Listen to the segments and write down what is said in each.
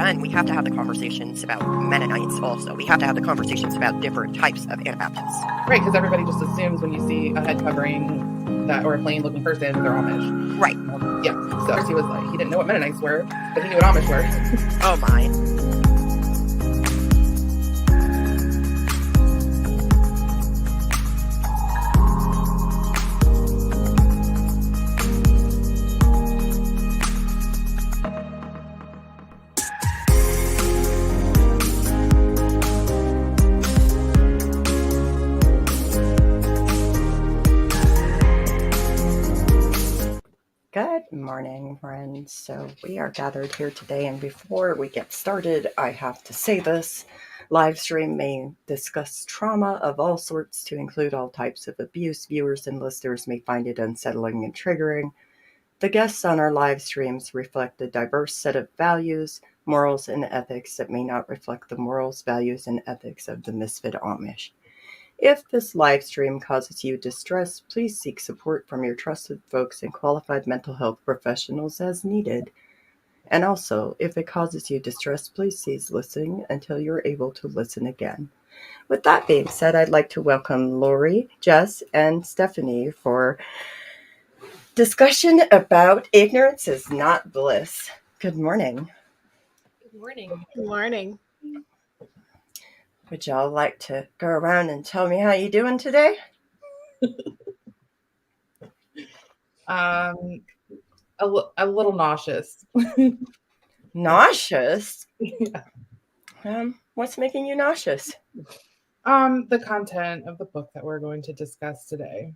And we have to have the conversations about Mennonites also. We have to have the conversations about different types of Anabaptists. Right, because everybody just assumes when you see a head covering that or a plain looking person, they're Amish. Right. Yeah, so he was like, he didn't know what Mennonites were, but he knew what Amish were. Oh my. Good morning, friends. So we are gathered here today, and before we get started, I have to say this. Live stream may discuss trauma of all sorts to include all types of abuse. Viewers and listeners may find it unsettling and triggering. The guests on our live streams reflect a diverse set of values, morals, and ethics that may not reflect the morals, values, and ethics of the Misfit Amish. If this live stream causes you distress, please seek support from your trusted folks and qualified mental health professionals as needed. And also, if it causes you distress, please cease listening until you're able to listen again. With that being said, I'd like to welcome Lori, Jess, and Stephanie for discussion about ignorance is not bliss. Good morning. Good morning. Good morning. Would y'all like to go around and tell me how you doing today? A little nauseous. Nauseous? Yeah. What's making you nauseous? The content of the book that we're going to discuss today.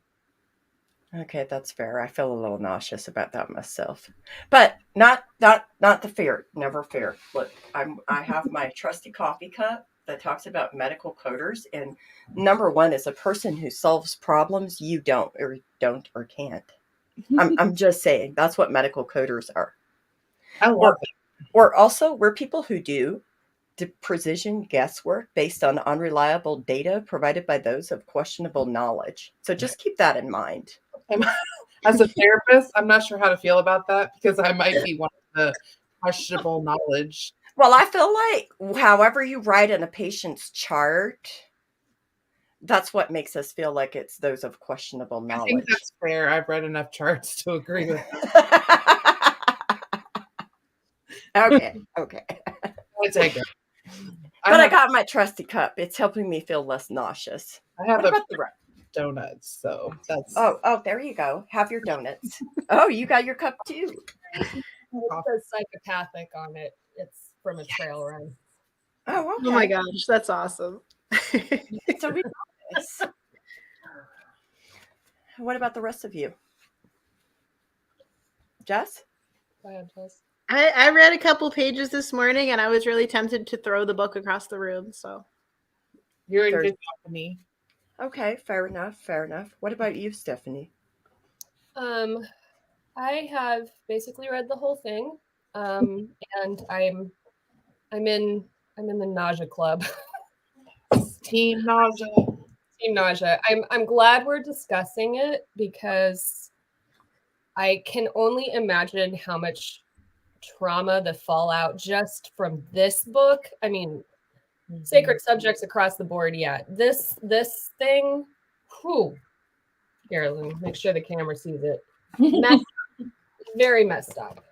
Okay, that's fair. I feel a little nauseous about that myself, but not the fear. Never fear. Look, I have my trusty coffee cup that talks about medical coders, and number one is a person who solves problems you don't or can't. I'm just saying that's what medical coders are. I love it. Or also we're people who do precision guesswork based on unreliable data provided by those of questionable knowledge. So just keep that in mind. As a therapist, I'm not sure how to feel about that because I might be one of the questionable knowledge. Well, I feel like however you write in a patient's chart, that's what makes us feel like it's those of questionable knowledge. I think that's fair. I've read enough charts to agree with that. Okay. I take it. But I got my trusty cup. It's helping me feel less nauseous. I have What about the rest? Donuts, so that's Oh, there you go. Have your donuts. Oh, you got your cup too. It says psychopathic on it. It's from a trail run. Oh, okay. Oh my gosh, that's awesome. So we got this. What about the rest of you? Jess? Go ahead, Jess. I read a couple pages this morning and I was really tempted to throw the book across the room. So you're in good company. Okay, fair enough. What about you, Stephanie? I have basically read the whole thing. And I'm in the nausea club. Team nausea. Team nausea. I'm glad we're discussing it because I can only imagine how much trauma, the fallout just from this book. I mean, sacred subjects across the board. Yeah, this thing. Whew. Here, let me make sure the camera sees it. Very messed up.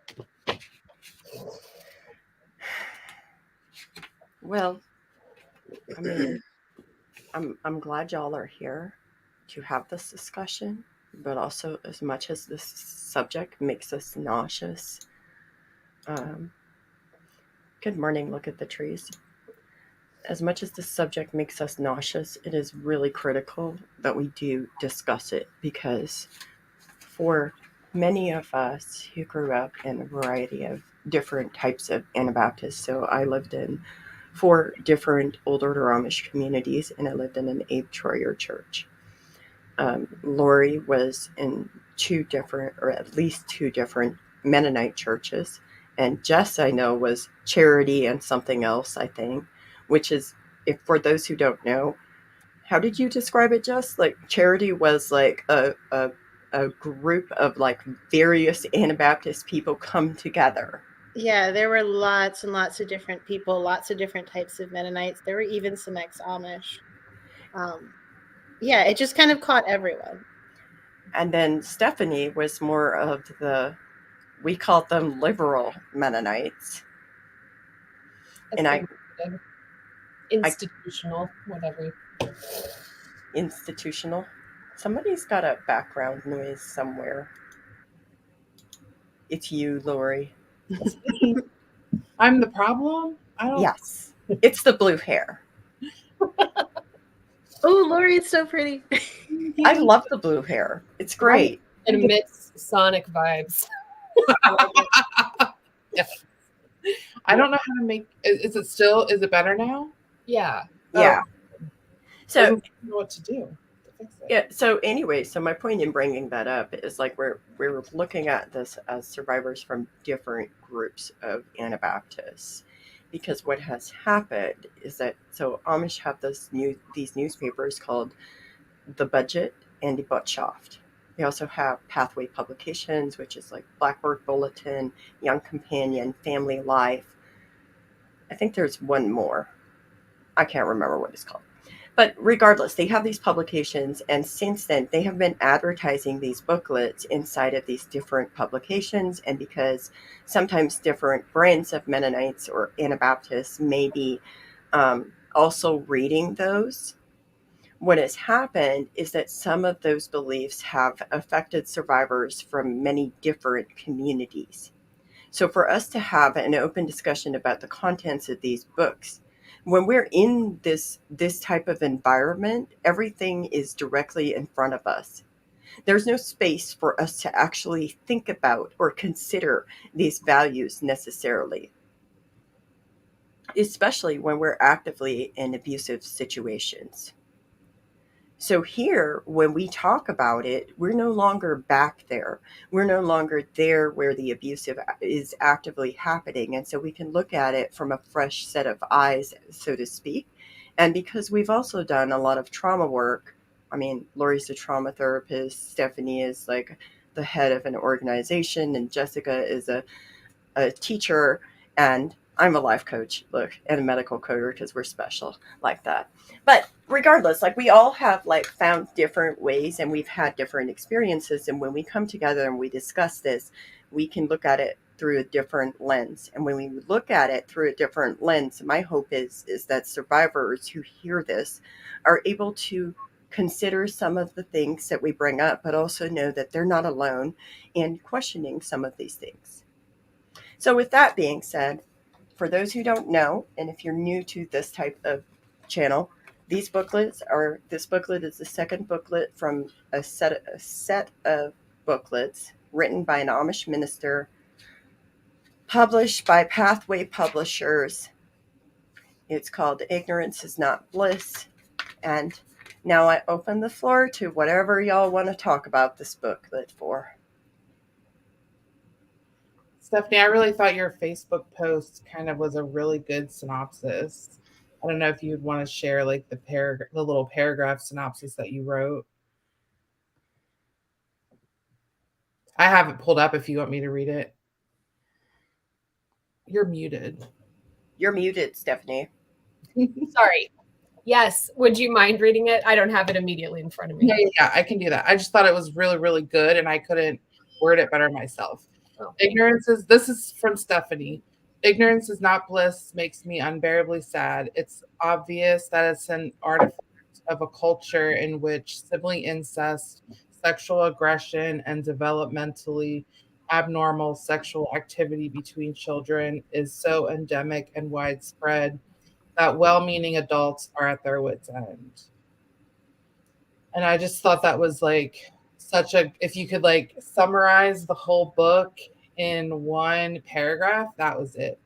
Well, I mean, I'm glad y'all are here to have this discussion, but also as much as this subject makes us nauseous. Good morning, look at the trees. As much as this subject makes us nauseous, it is really critical that we do discuss it because for many of us who grew up in a variety of different types of Anabaptists, so I lived in 4 different Old Order Amish communities, and I lived in an Abe Troyer church. Lori was in 2 different, or at least 2 different Mennonite churches, and Jess, I know, was Charity and something else, I think, which is, if for those who don't know, how did you describe it, Jess? Like, Charity was like a group of like various Anabaptist people come together. Yeah, there were lots and lots of different people, lots of different types of Mennonites. There were even some ex-Amish. Yeah, it just kind of caught everyone. And then Stephanie was more of we called them liberal Mennonites. That's And been good. Institutional, whatever. institutional. Somebody's got a background noise somewhere. It's you, Lori. I'm the problem? I don't. Yes. It's the blue hair. Oh, Lori, it's so pretty. I love the blue hair. It's great. It emits sonic vibes. Yeah. I don't know how to make. Is it better now? Yeah. Yeah. So I don't know what to do to fix it. yeah. So anyway, so my point in bringing that up is like we're looking at this as survivors from different groups of Anabaptists, because what has happened is that so Amish have these newspapers called The Budget and Die Botschaft. They also have Pathway Publications, which is like Blackbird Bulletin, Young Companion, Family Life. I think there's one more. I can't remember what it's called. But regardless, they have these publications, and since then, they have been advertising these booklets inside of these different publications. And because sometimes different brands of Mennonites or Anabaptists may be also reading those, what has happened is that some of those beliefs have affected survivors from many different communities. So, for us to have an open discussion about the contents of these books, when we're in this type of environment, everything is directly in front of us. There's no space for us to actually think about or consider these values necessarily, especially when we're actively in abusive situations. So here, when we talk about it, we're no longer back there. We're no longer there where the abusive is actively happening. And so we can look at it from a fresh set of eyes, so to speak. And because we've also done a lot of trauma work, I mean, Lori's a trauma therapist, Stephanie is like the head of an organization, and Jessica is a teacher, and I'm a life coach, look, and a medical coder because we're special like that. But regardless, like we all have like found different ways and we've had different experiences. And when we come together and we discuss this, we can look at it through a different lens. And when we look at it through a different lens, my hope is that survivors who hear this are able to consider some of the things that we bring up, but also know that they're not alone in questioning some of these things. So, with that being said, for those who don't know, and if you're new to this type of channel, this booklet is the second booklet from a set of booklets written by an Amish minister, published by Pathway Publishers. It's called Ignorance is Not Bliss. And now I open the floor to whatever y'all want to talk about this booklet for. Stephanie, I really thought your Facebook post kind of was a really good synopsis. I don't know if you'd want to share like the little paragraph synopsis that you wrote. I have it pulled up if you want me to read it. You're muted. You're muted, Stephanie. Sorry. Yes. Would you mind reading it? I don't have it immediately in front of me. Yeah, I can do that. I just thought it was really, really good, and I couldn't word it better myself. Oh. This is from Stephanie. Ignorance is not bliss, makes me unbearably sad. It's obvious that it's an artifact of a culture in which sibling incest, sexual aggression, and developmentally abnormal sexual activity between children is so endemic and widespread that well-meaning adults are at their wits' end. And I just thought that was like if you could like summarize the whole book in one paragraph, that was it.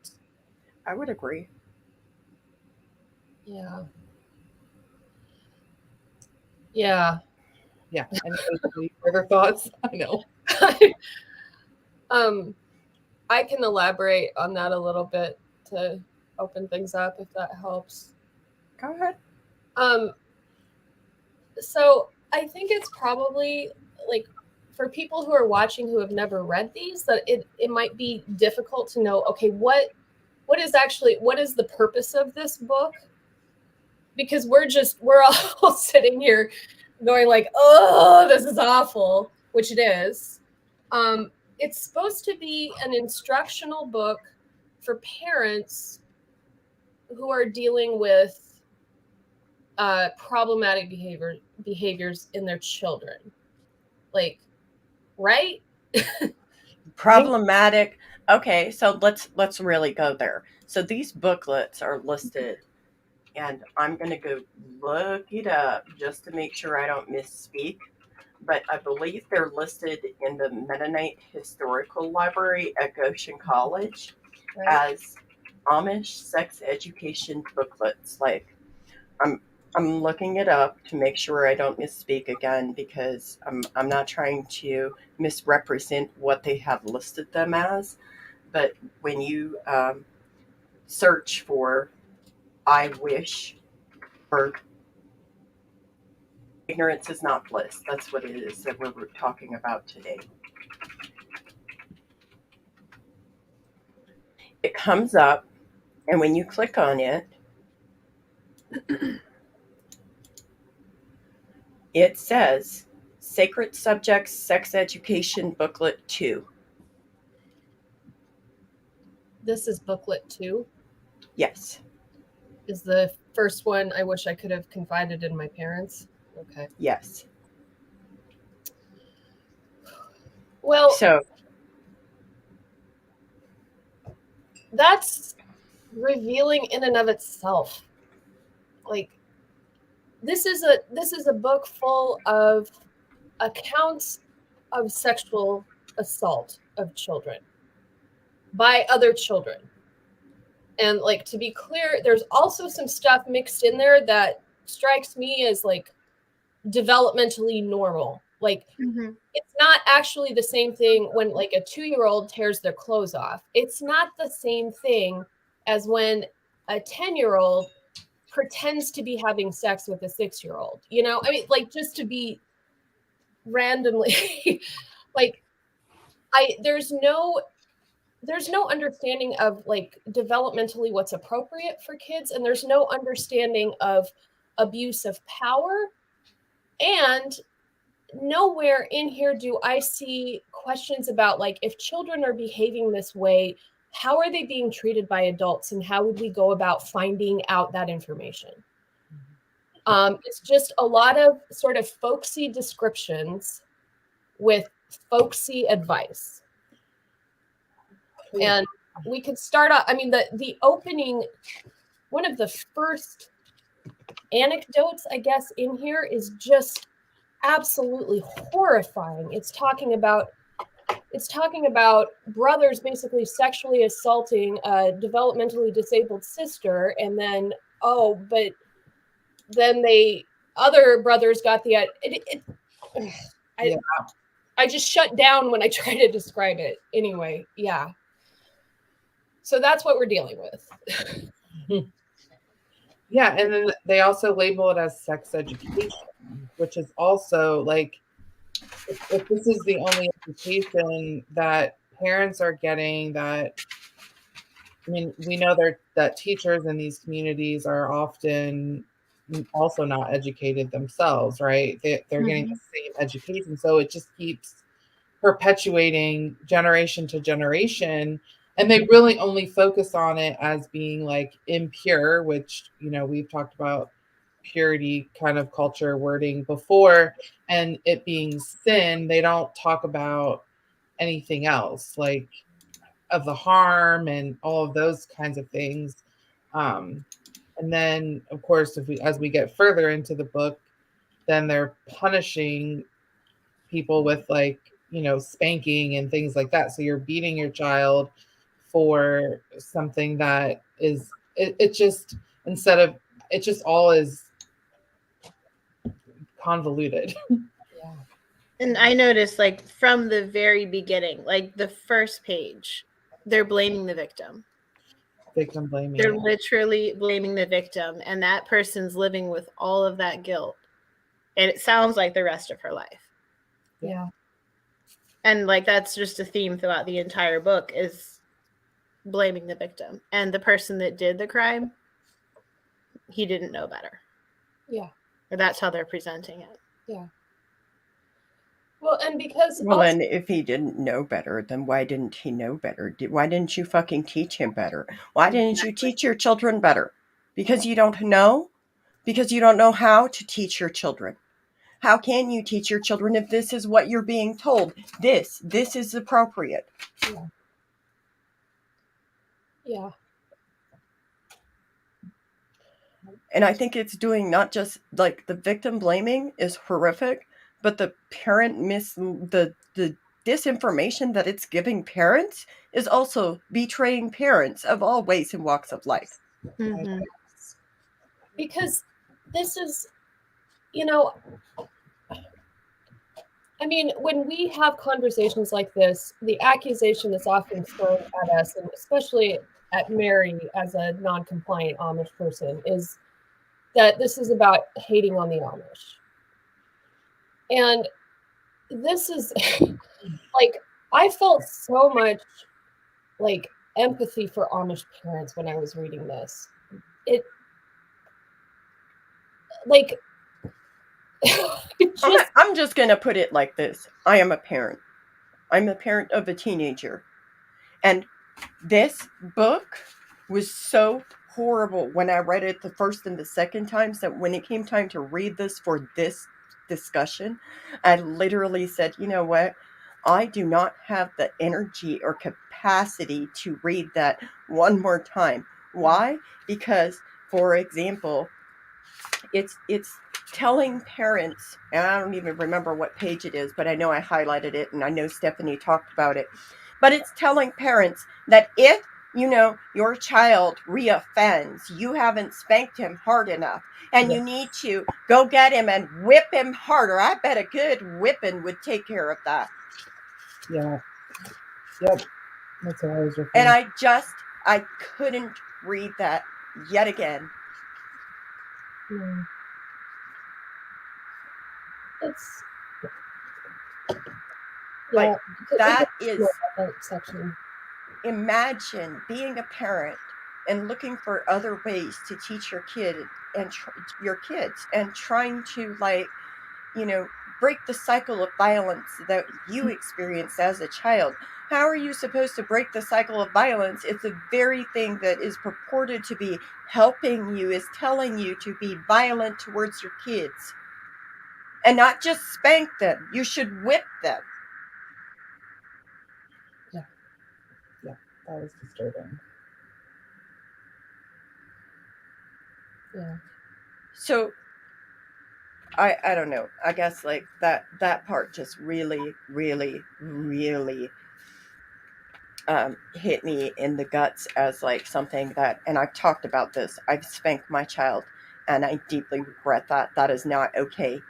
I would agree. Yeah. Yeah. Yeah. Any further thoughts? I know. I can elaborate on that a little bit to open things up if that helps. Go ahead. So I think it's probably like for people who are watching who have never read these, that it might be difficult to know, okay, what is the purpose of this book? Because we're all sitting here going like, oh, this is awful, which it is. It's supposed to be an instructional book for parents who are dealing with problematic behaviors in their children. Like, right? Problematic. Okay, so let's really go there. So these booklets are listed, and I'm going to go look it up just to make sure I don't misspeak. But I believe they're listed in the Mennonite Historical Library at Goshen College as Amish sex education booklets. Like, I'm looking it up to make sure I don't misspeak again, because I'm not trying to misrepresent what they have listed them as. But when you search for "I wish" or "ignorance is not bliss," that's what it is that we're talking about today. It comes up, and when you click on it, it says Sacred Subjects Sex Education Booklet 2. This is booklet 2. Yes. Is the first one, I wish I could have confided in my parents. Okay. Yes. Well, So that's revealing in and of itself. Like, this is a book full of accounts of sexual assault of children by other children. And like, to be clear, there's also some stuff mixed in there that strikes me as like developmentally normal. Like, it's not actually the same thing when like a 2-year-old tears their clothes off. It's not the same thing as when a 10-year-old pretends to be having sex with a 6-year-old. You know, I mean, like, just to be randomly like, there's no understanding of like developmentally what's appropriate for kids, and there's no understanding of abuse of power, and nowhere in here do I see questions about like, if children are behaving this way, how are they being treated by adults, and how would we go about finding out that information? It's just a lot of sort of folksy descriptions with folksy advice. And we could start out, I mean, the opening, one of the first anecdotes, I guess, in here is just absolutely horrifying. It's talking about brothers basically sexually assaulting a developmentally disabled sister, and then other brothers got the I just shut down when I try to describe it. Anyway, yeah. So that's what we're dealing with. Yeah, and then they also label it as sex education, which is also like, if this is the only education that parents are getting, that, I mean, we know that teachers in these communities are often also not educated themselves, right? They're getting the same education, so it just keeps perpetuating generation to generation. And they really only focus on it as being like impure, which, you know, we've talked about purity kind of culture wording before, and it being sin. They don't talk about anything else, like of the harm and all of those kinds of things. And then, of course, as we get further into the book, then they're punishing people with, like, you know, spanking and things like that. So you're beating your child for something that is, it just, instead of, it just all is convoluted. Yeah. And I noticed, like, from the very beginning, like the first page, they're blaming the victim. Victim blaming. They're literally blaming the victim, and that person's living with all of that guilt. And it sounds like the rest of her life. Yeah. And like that's just a theme throughout the entire book is blaming the victim. And the person that did the crime, he didn't know better. Yeah. Or that's how they're presenting it. Yeah. Well, and because Well, and if he didn't know better, then why didn't he know better? Why didn't you fucking teach him better? Why didn't you teach your children better? Because you don't know? Because you don't know how to teach your children. How can you teach your children if this is what you're being told? This is appropriate. Yeah. Yeah. And I think it's doing not just like the victim blaming is horrific, but the parent the disinformation that it's giving parents is also betraying parents of all ways and walks of life. Mm-hmm. Because this is, you know, I mean, when we have conversations like this, the accusation that's often thrown at us, and especially at Mary as a non-compliant Amish person, is that this is about hating on the Amish. And this is like, I felt so much like empathy for Amish parents when I was reading this. It like I'm just going to put it like this. I am a parent. I'm a parent of a teenager. And this book was so horrible when I read it the first and the second times that when it came time to read this for this discussion, I literally said, you know what? I do not have the energy or capacity to read that one more time. Why? Because, for example, it's telling parents, and I don't even remember what page it is, but I know I highlighted it and I know Stephanie talked about it. But it's telling parents that if your child reoffends, you haven't spanked him hard enough, and you need to go get him and whip him harder. I bet a good whipping would take care of that. Yeah. Yep. That's what I was referring. And I couldn't read that yet again. It's like that is section. Imagine being a parent and looking for other ways to teach your kid and your kids and trying to break the cycle of violence that you experienced as a child. How are you supposed to break the cycle of violence if the very thing that is purported to be helping you is telling you to be violent towards your kids? And not just spank them. You should whip them. Yeah. Yeah. That was disturbing. Yeah. So I don't know. I guess like that part just really, really, really hit me in the guts as like something that, and I've talked about this. I've spanked my child and I deeply regret that. That is not okay.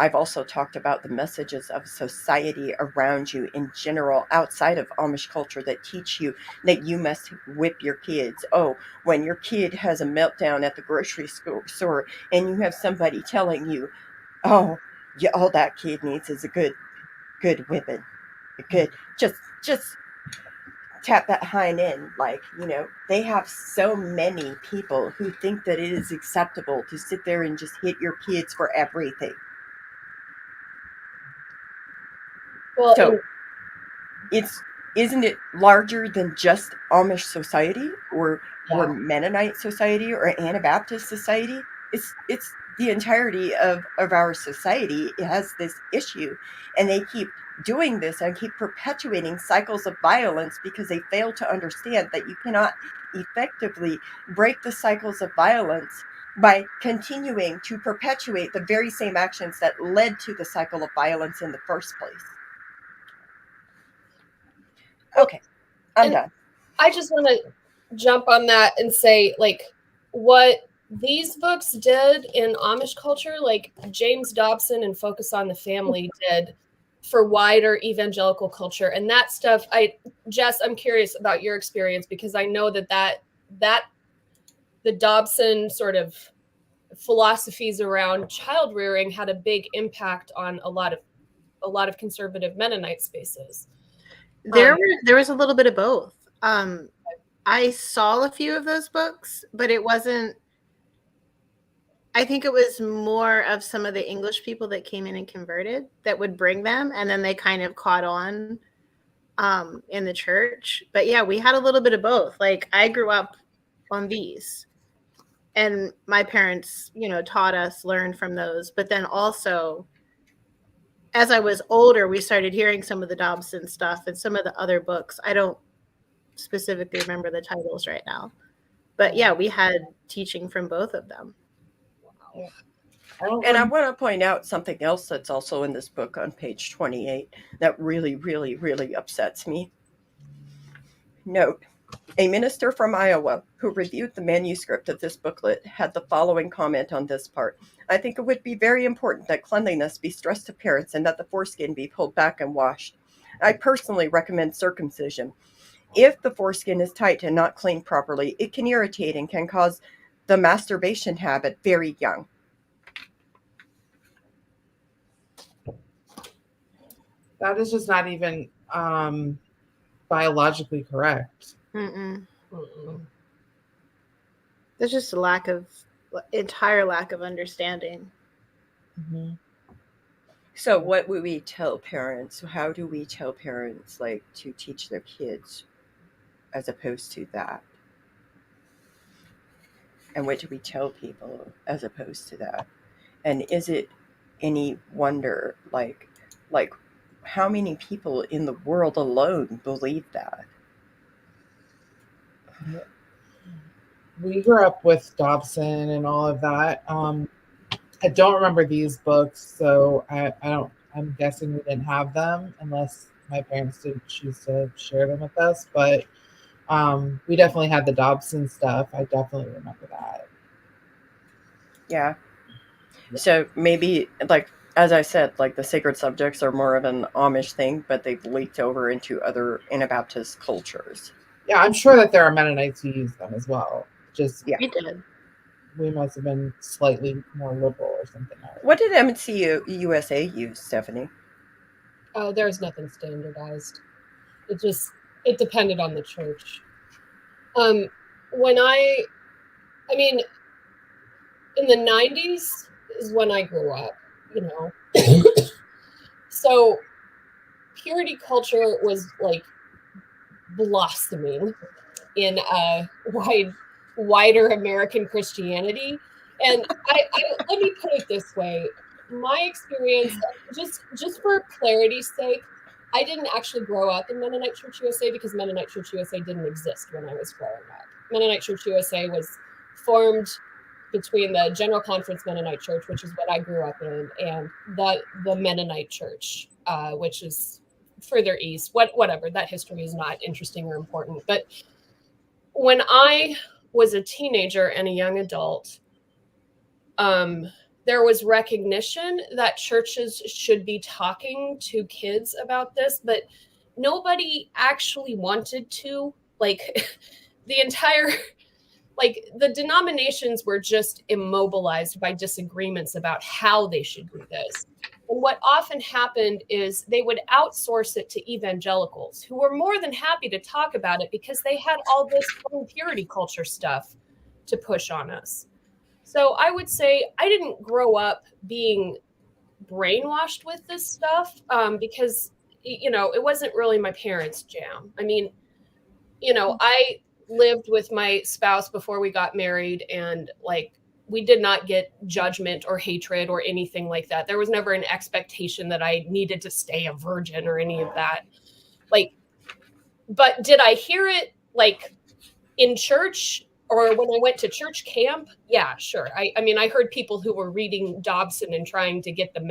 I've also talked about the messages of society around you in general, outside of Amish culture, that teach you that you must whip your kids. Oh, when your kid has a meltdown at the grocery store and you have somebody telling you, oh, yeah, all that kid needs is a good whipping. A good, just tap that hind end. Like, they have so many people who think that it is acceptable to sit there and just hit your kids for everything. Well, so isn't it larger than just Amish society or Mennonite society or Anabaptist society? It's the entirety of our society. It has this issue, and they keep doing this and keep perpetuating cycles of violence because they fail to understand that you cannot effectively break the cycles of violence by continuing to perpetuate the very same actions that led to the cycle of violence in the first place. Okay, I'm done. I just want to jump on that and say, like, what these books did in Amish culture, like James Dobson and Focus on the Family did for wider evangelical culture. And that stuff, Jess, I'm curious about your experience, because I know that the Dobson sort of philosophies around child rearing had a big impact on a lot of a lot of conservative Mennonite spaces. There was a little bit of both. I saw a few of those books, but it wasn't. I think it was more of some of the English people that came in and converted that would bring them, and then they kind of caught on in the church. But yeah, we had a little bit of both. Like I grew up on these, and my parents, taught us, learned from those. But then also, as I was older, we started hearing some of the Dobson stuff and some of the other books. I don't specifically remember the titles right now, but yeah, we had teaching from both of them. And I want to point out something else that's also in this book on page 28 that really, really, really upsets me. Note, a minister from Iowa who reviewed the manuscript of this booklet had the following comment on this part. I think it would be very important that cleanliness be stressed to parents and that the foreskin be pulled back and washed. I personally recommend circumcision. If the foreskin is tight and not cleaned properly, it can irritate and can cause the masturbation habit very young. That is just not even biologically correct. There's just entire lack of understanding. Mm-hmm. So what would we tell parents? How do we tell parents to teach their kids as opposed to that? And what do we tell people as opposed to that? And is it any wonder like how many people in the world alone believe that? We grew up with Dobson and all of that. I don't remember these books, so I'm guessing we didn't have them unless my parents didn't choose to share them with us. But we definitely had the Dobson stuff. I definitely remember that. Yeah. So maybe as I said, the sacred subjects are more of an Amish thing, but they've leaked over into other Anabaptist cultures. Yeah, I'm sure that there are Mennonites who use them as well. Just yeah, we must have been slightly more liberal or something. What did MCU USA use, Stephanie? Oh, there's nothing standardized. It depended on the church. In the 90s is when I grew up, So purity culture was blossoming in wider American Christianity. And let me put it this way. My experience, just for clarity's sake, I didn't actually grow up in Mennonite Church USA because Mennonite Church USA didn't exist when I was growing up. Mennonite Church USA was formed between the General Conference Mennonite Church, which is what I grew up in, and the Mennonite Church, which is further east. Whatever, that history is not interesting or important. But when I was a teenager and a young adult, there was recognition that churches should be talking to kids about this, but nobody actually wanted to. The entire the denominations were just immobilized by disagreements about how they should do this. And what often happened is they would outsource it to evangelicals who were more than happy to talk about it because they had all this purity culture stuff to push on us. So I would say I didn't grow up being brainwashed with this stuff because, it wasn't really my parents' jam. I lived with my spouse before we got married, and we did not get judgment or hatred or anything like that. There was never an expectation that I needed to stay a virgin or any of that. But did I hear it in church or when I went to church camp? Yeah, sure. I heard people who were reading Dobson and trying to get the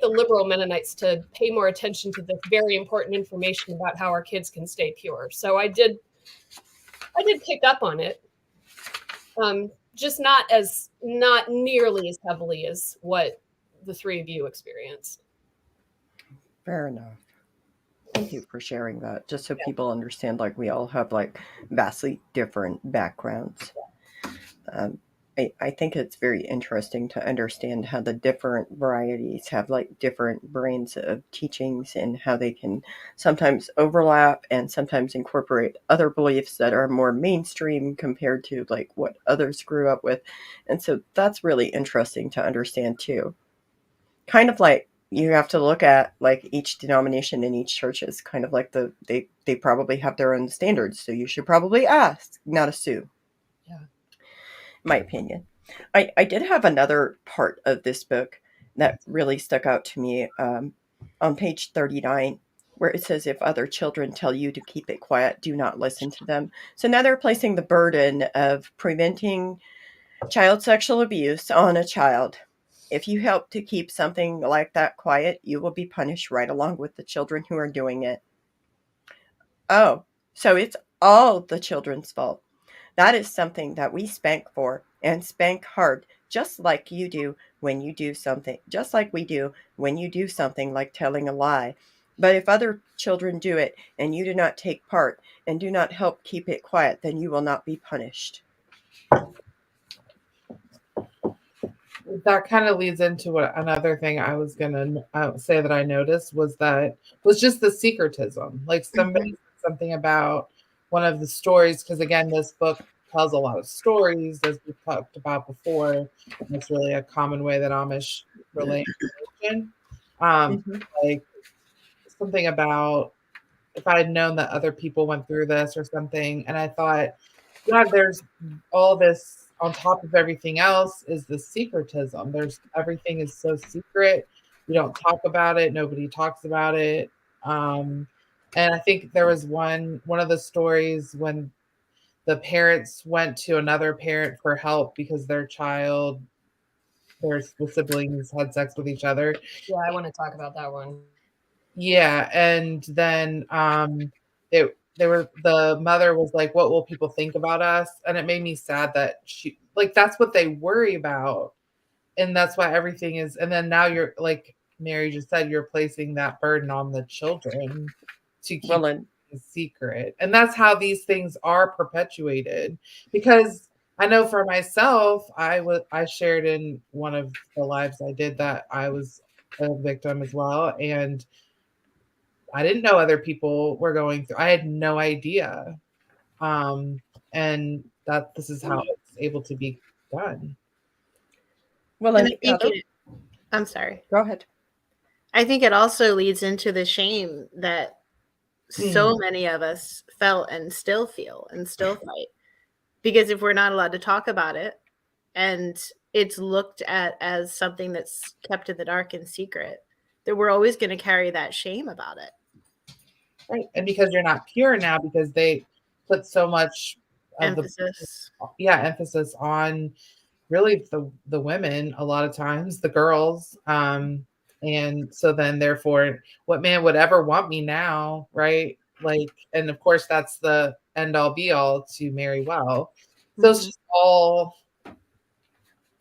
liberal Mennonites to pay more attention to this very important information about how our kids can stay pure. So I did pick up on it. Just not nearly as heavily as what the three of you experienced. Fair enough. Thank you for sharing that. Just so people understand, we all have vastly different backgrounds. I think it's very interesting to understand how the different varieties have like different brains of teachings and how they can sometimes overlap and sometimes incorporate other beliefs that are more mainstream compared to like what others grew up with. And so that's really interesting to understand too. Kind of like you have to look at like each denomination in each church is kind of like they probably have their own standards. So you should probably ask, not assume. Yeah. My opinion. I did have another part of this book that really stuck out to me on page 39, where it says, if other children tell you to keep it quiet, do not listen to them. So now they're placing the burden of preventing child sexual abuse on a child. If you help to keep something like that quiet, you will be punished right along with the children who are doing it. Oh, so it's all the children's fault. That is something that we spank for and spank hard, just like you do when you do something, just like we do when you do something like telling a lie. But if other children do it and you do not take part and do not help keep it quiet, then you will not be punished. That kind of leads into what another thing I was gonna say that I noticed was just the secretism. Like somebody said something about one of the stories, because again, this book tells a lot of stories, as we've talked about before. And that's really a common way that Amish relate to religion. Like something about if I had known that other people went through this or something, and I thought, yeah, there's all this on top of everything else is the secretism. Everything is so secret. We don't talk about it. Nobody talks about it. And I think there was one of the stories when the parents went to another parent for help because the siblings had sex with each other. Yeah, I want to talk about that one. Yeah, and then the mother was like, "What will people think about us?" And it made me sad that that's what they worry about, and that's why everything is. And then now you're like Mary just said, you're placing that burden on the children to keep it a secret, and that's how these things are perpetuated. Because I know for myself, I shared in one of the lives I did that I was a victim as well, and I didn't know other people were going through. I had no idea. And that this is how it's able to be done. Well, I'm sorry. Go ahead. I think it also leads into the shame that so many of us felt and still feel and still fight. Because if we're not allowed to talk about it and it's looked at as something that's kept in the dark and secret, that we're always going to carry that shame about it. Right. And because you're not pure now, because they put so much of emphasis on really the women, a lot of times the girls, and so then therefore what man would ever want me now, right? Like, and of course that's the end all be all to marry well. So it's just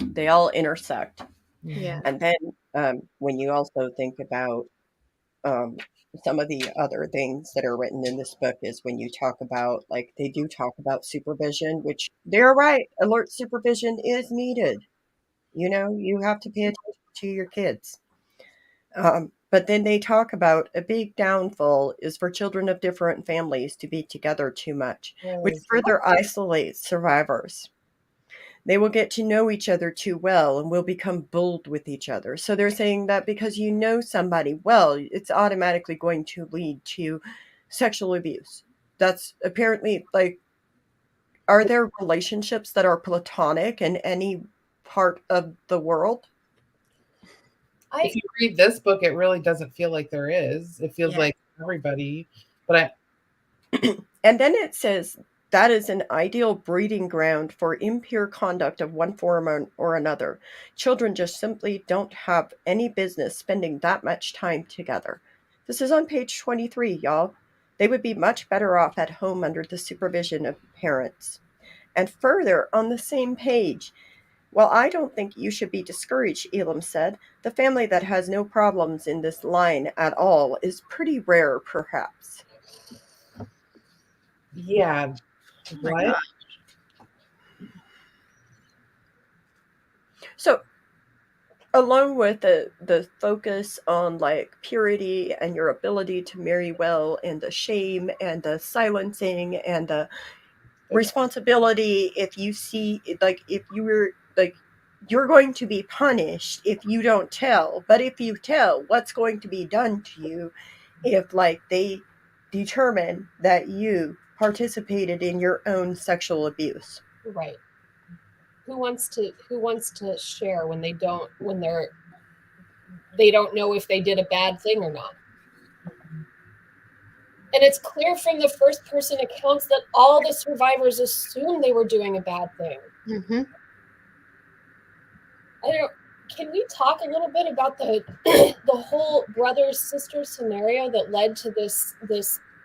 they all intersect. Yeah. And then when you also think about some of the other things that are written in this book is when you talk about, like, they do talk about supervision, which they're right. Alert supervision is needed. You know, you have to pay attention to your kids. But then they talk about a big downfall is for children of different families to be together too much, which further isolates survivors. They will get to know each other too well and will become bold with each other. So they're saying that because you know somebody well, it's automatically going to lead to sexual abuse. That's apparently like, are there relationships that are platonic in any part of the world? If you read this book, it really doesn't feel like there is. It feels like everybody, but and then it says that is an ideal breeding ground for impure conduct of one form or another. Children just simply don't have any business spending that much time together. This is on page 23, y'all. They would be much better off at home under the supervision of parents. And further, on the same page, well, I don't think you should be discouraged, Elam said. The family that has no problems in this line at all is pretty rare, perhaps. Yeah. What? So along with the focus on like purity and your ability to marry well, and the shame and the silencing and the responsibility, if you see, like, if you were like, you're going to be punished if you don't tell, but if you tell, what's going to be done to you if like they determine that you participated in your own sexual abuse? Right. Who wants to share when they don't know if they did a bad thing or not? And it's clear from the first person accounts that all the survivors assumed they were doing a bad thing. Mm-hmm. Can we talk a little bit about the the whole brothers sister scenario that led to this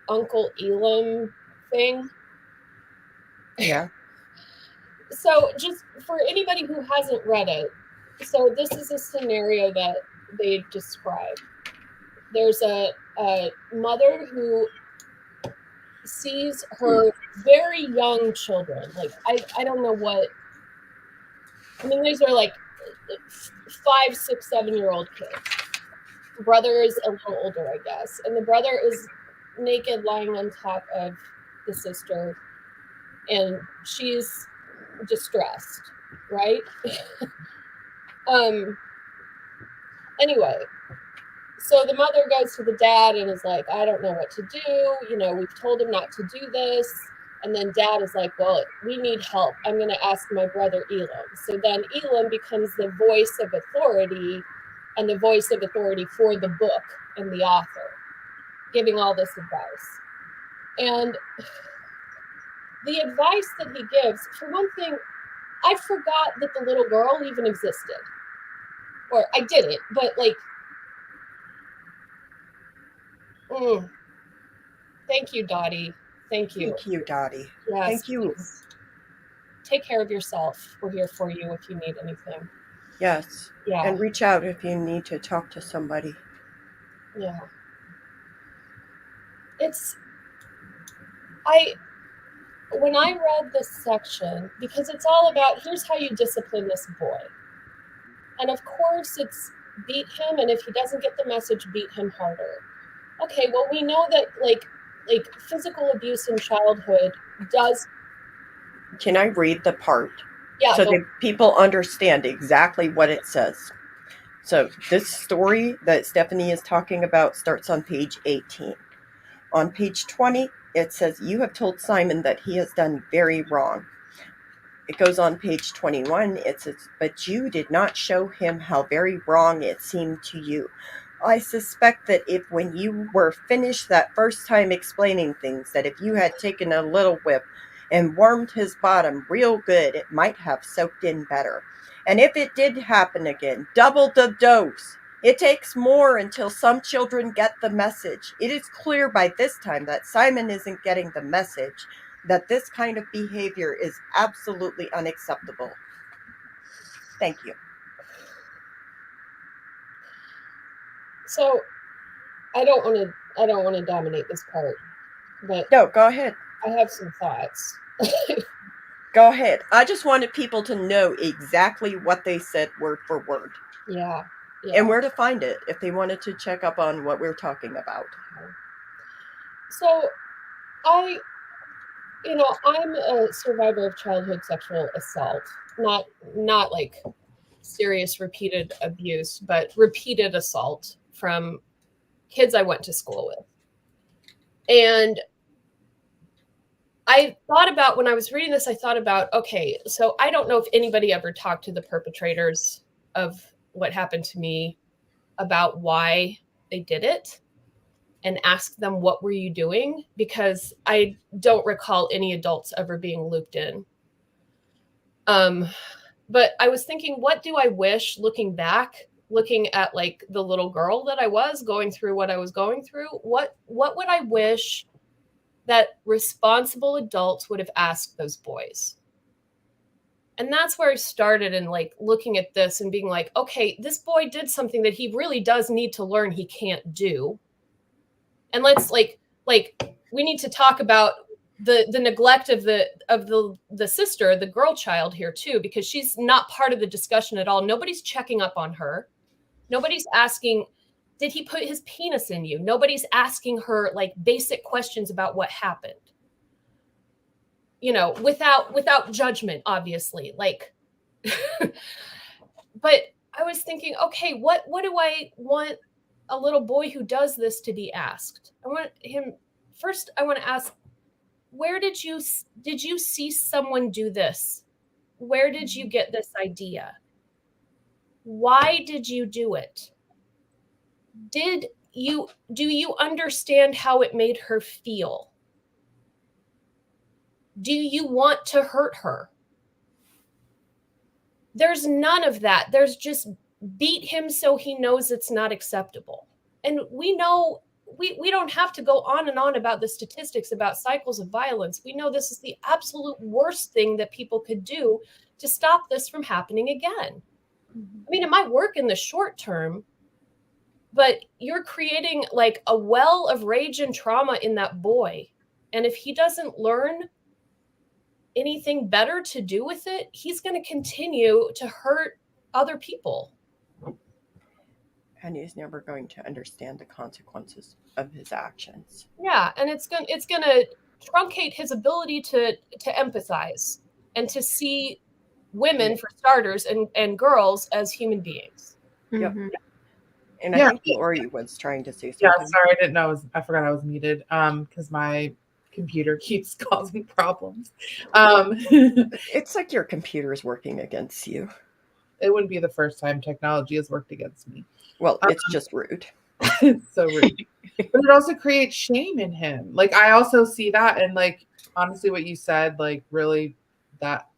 Uncle Elam thing? Yeah. So just for anybody who hasn't read it, so this is a scenario that they describe. There's a mother who sees her very young children. Like, I don't know what, I mean, these are like 5, 6, 7-year-old kids. The brother is a little older, I guess. And the brother is naked, lying on top of the sister. And she's distressed, right? Anyway, so the mother goes to the dad and is like, I don't know what to do. You know, we've told him not to do this. And then dad is like, well, we need help. I'm going to ask my brother Elam. So then Elam becomes the voice of authority, and the voice of authority for the book and the author, giving all this advice. And the advice that he gives, for one thing, I forgot that the little girl even existed. Or I didn't, but like, thank you, Dottie. Thank you. Thank you, Dottie. Yes, Thank you. please. Take care of yourself. We're here for you if you need anything. Yes. Yeah. And reach out if you need to talk to somebody. Yeah. When I read this section, because it's all about, here's how you discipline this boy. And of course it's beat him, and if he doesn't get the message, beat him harder. Okay, well, we know that like physical abuse in childhood does. Can I read the part? Yeah. So that people understand exactly what it says. So this story that Stephanie is talking about starts on page 18. On page 20, it says, you have told Simon that he has done very wrong. It goes on page 21. It says, but you did not show him how very wrong it seemed to you. I suspect that if when you were finished that first time explaining things, that if you had taken a little whip and warmed his bottom real good, it might have soaked in better. And if it did happen again, double the dose. It takes more until some children get the message. It is clear by this time that Simon isn't getting the message, that this kind of behavior is absolutely unacceptable. Thank you. So I don't want to dominate this part, but no, go ahead. I have some thoughts. Go ahead. I just wanted people to know exactly what they said word for word. Yeah. And where to find it if they wanted to check up on what we're talking about. So I'm a survivor of childhood sexual assault. Not like serious repeated abuse, but repeated assault from kids I went to school with. And I thought about, when I was reading this, okay, so I don't know if anybody ever talked to the perpetrators of what happened to me about why they did it and asked them, what were you doing? Because I don't recall any adults ever being looped in. But I was thinking, what do I wish, looking back, looking at like the little girl that I was going through what I was going through, what would I wish that responsible adults would have asked those boys? And that's where I started, in like looking at this and being like, okay, this boy did something that he really does need to learn he can't do. And let's like we need to talk about the neglect of the sister, the girl child here too, because she's not part of the discussion at all. Nobody's checking up on her. Nobody's asking, did he put his penis in you? Nobody's asking her like basic questions about what happened. You know, without judgment, obviously. Like, but I was thinking, okay, what do I want a little boy who does this to be asked? I want to ask, where did you see someone do this? Where did you get this idea? Why did you do it? Do you understand how it made her feel? Do you want to hurt her? There's none of that. There's just beat him so he knows it's not acceptable. And we know we don't have to go on and on about the statistics about cycles of violence. We know this is the absolute worst thing that people could do to stop this from happening again. I mean, it might work in the short term, but you're creating like a well of rage and trauma in that boy. And if he doesn't learn anything better to do with it, he's going to continue to hurt other people. And he's never going to understand the consequences of his actions. Yeah, and it's going to truncate his ability to empathize and to see women, for starters, and girls as human beings. Yep. Mhm. And I think Lori was trying to say something. Yeah, sorry, I didn't know. I forgot I was muted because my computer keeps causing problems. It's like your computer is working against you. It wouldn't be the first time technology has worked against me. Well, it's just rude. It's so rude. But it also creates shame in him. Like, I also see that, and like, honestly, what you said, like, really, that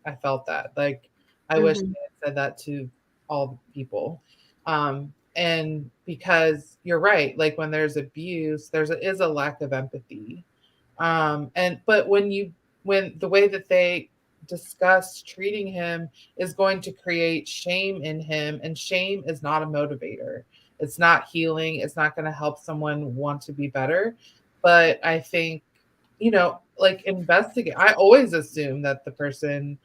I felt that. Like, I wish I had said that to all people. And because you're right, like when there's abuse, is a lack of empathy. But when the way that they discuss treating him is going to create shame in him, and shame is not a motivator. It's not healing. It's not going to help someone want to be better. But I think, like, investigate. I always assume that the person,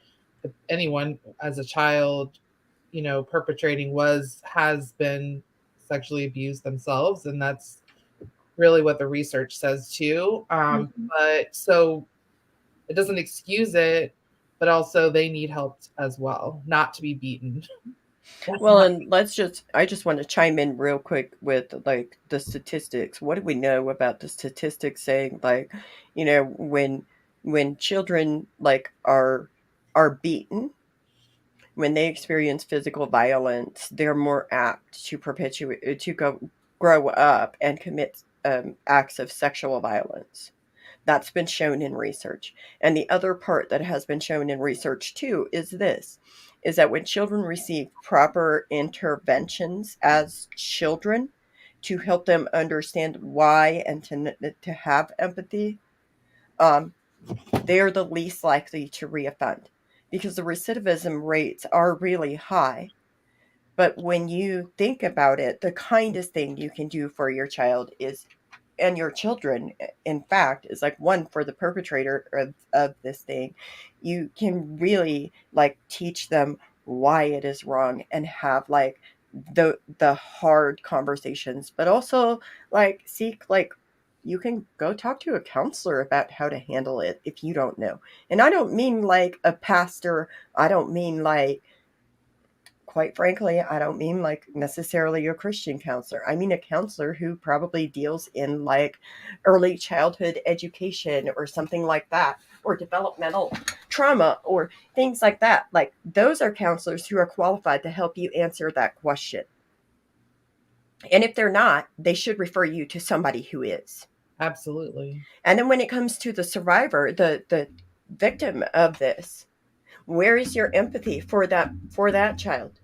anyone as a child, perpetrating has been sexually abused themselves, and that's really what the research says too. But so it doesn't excuse it, but also they need help as well, not to be beaten. Well, and I just want to chime in real quick with like the statistics. What do we know about the statistics saying, like, when children like are beaten, when they experience physical violence, they're more apt to grow up and commit acts of sexual violence. That's been shown in research. And the other part that has been shown in research too is that when children receive proper interventions as children to help them understand why and to have empathy, they're the least likely to reoffend, because the recidivism rates are really high. But when you think about it, the kindest thing you can do for your child and your children, in fact, is like, one, for the perpetrator of this thing, you can really like teach them why it is wrong and have like the hard conversations, but also like seek, like, you can go talk to a counselor about how to handle it if you don't know. And I don't mean like a pastor. I don't mean like, quite frankly, I don't mean like necessarily a Christian counselor. I mean a counselor who probably deals in like early childhood education or something like that, or developmental trauma or things like that. Like, those are counselors who are qualified to help you answer that question. And if they're not, they should refer you to somebody who is. Absolutely. And then when it comes to the survivor, the victim of this, where is your empathy for that child?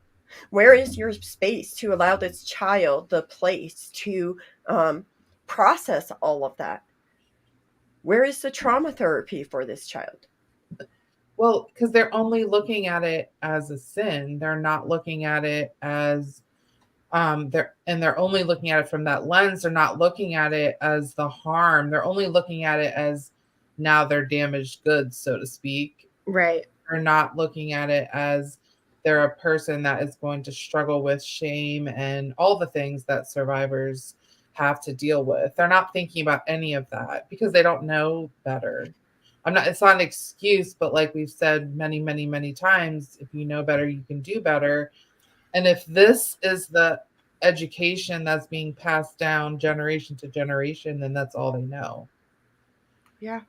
Where is your space to allow this child the place to process all of that? Where is the trauma therapy for this child? Well, because they're only looking at it as a sin. They're not looking at it as they're only looking at it from that lens. They're not looking at it as the harm. They're only looking at it as now they're damaged goods, so to speak. Right. They're not looking at it as they're a person that is going to struggle with shame and all the things that survivors have to deal with. They're not thinking about any of that because they don't know better. It's not an excuse, but like we've said many, many, many times, if you know better, you can do better. And if this is the education that's being passed down generation to generation, then that's all they know. Yeah.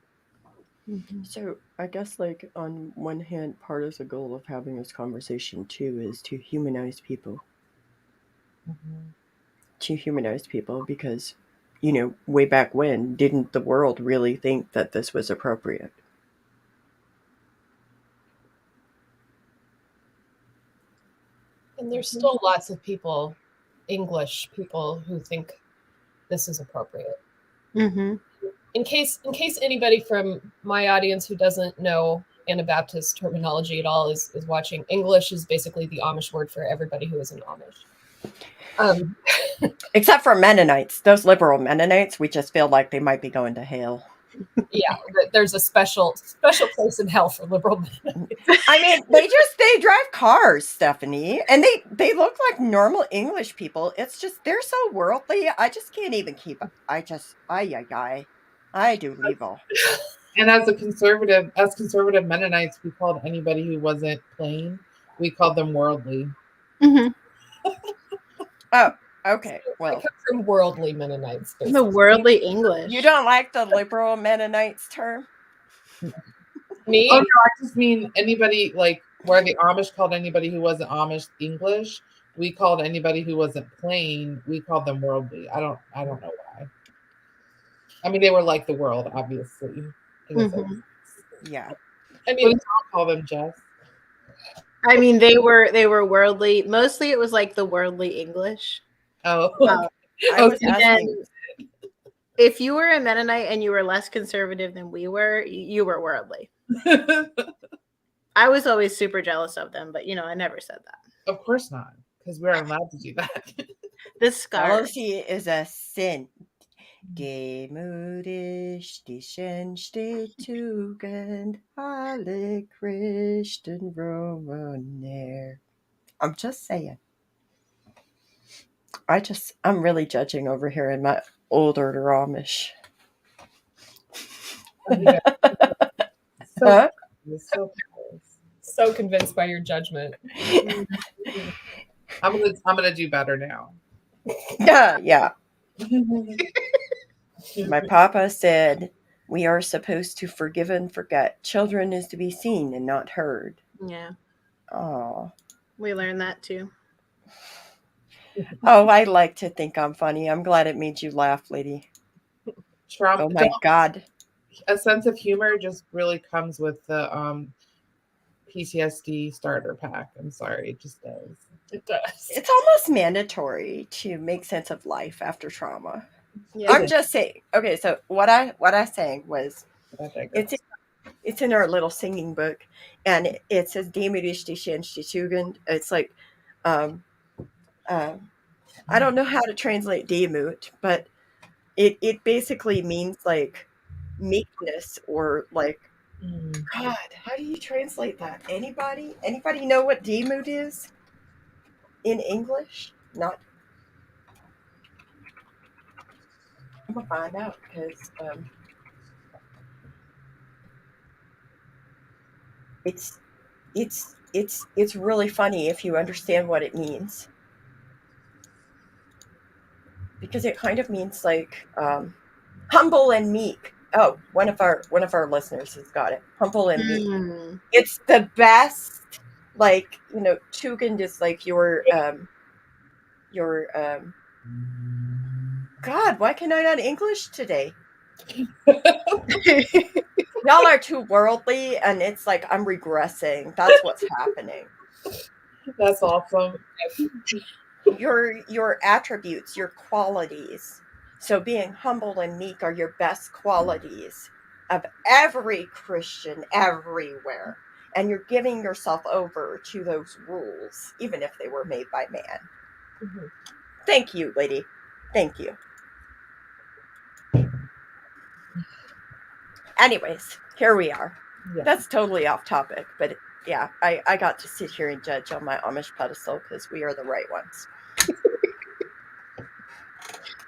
So I guess, like, on one hand, part of the goal of having this conversation too is to humanize people. To humanize people, because, way back when, didn't the world really think that this was appropriate? And there's still lots of people, English people, who think this is appropriate. Mm-hmm. In case anybody from my audience who doesn't know Anabaptist terminology at all is watching, English is basically the Amish word for everybody who is an Amish. Except for Mennonites. Those liberal Mennonites, we just feel like they might be going to hell. Yeah, there's a special place in hell for liberal Mennonites. I mean, they drive cars, Stephanie, and they look like normal English people. It's just, they're so worldly. I just can't even keep up. I do evil. And as conservative Mennonites, we called anybody who wasn't plain, we called them worldly. Mm-hmm. Oh, okay. Well, I come from worldly Mennonites. Basically. The worldly English. You don't like the liberal Mennonites term? Me? Oh no, I just mean anybody, like where the Amish called anybody who wasn't Amish English, we called anybody who wasn't plain, we called them worldly. I don't know why. I mean, they were like the world, obviously. Mm-hmm. Yeah. I mean, I'll call them Jess. I mean, they were worldly. Mostly, it was like the worldly English. Oh, I was asking. If you were a Mennonite and you were less conservative than we were, you were worldly. I was always super jealous of them, but I never said that. Of course not, because we're allowed to do that. The scar. Jealousy is a sin. Demütig dich entsteht Tugend, alle Christen Romaner. I'm just saying. I'm really judging over here in my older Amish. So convinced by your judgment. I'm gonna do better now. Yeah. My papa said we are supposed to forgive and forget. Children is to be seen and not heard. Yeah. Oh. We learned that too. Oh, I like to think I'm funny. I'm glad it made you laugh, lady. Oh my God. A sense of humor just really comes with the PTSD starter pack. I'm sorry, it just does. It does. It's almost mandatory to make sense of life after trauma. Yeah. I'm just saying. Okay, so what I sang was it's in our little singing book, and it says Demütig dich entsteht Tugend. It's like I don't know how to translate Demut, but it basically means like meekness, or like, God, how do you translate that? Anybody know what Demut is in English? Not. I'm gonna find out, because it's really funny if you understand what it means, because it kind of means like humble and meek. Oh, one of our listeners has got it. Humble and meek. It's the best. Like, Tugend is like your God, why can I not English today? Y'all are too worldly, and it's like I'm regressing. That's what's happening. That's awesome. Your attributes, your qualities. So being humble and meek are your best qualities of every Christian everywhere. And you're giving yourself over to those rules, even if they were made by man. Mm-hmm. Thank you, lady. Thank you. Anyways, here we are. Yeah. That's totally off topic, but yeah, I got to sit here and judge on my Amish pedestal because we are the right ones.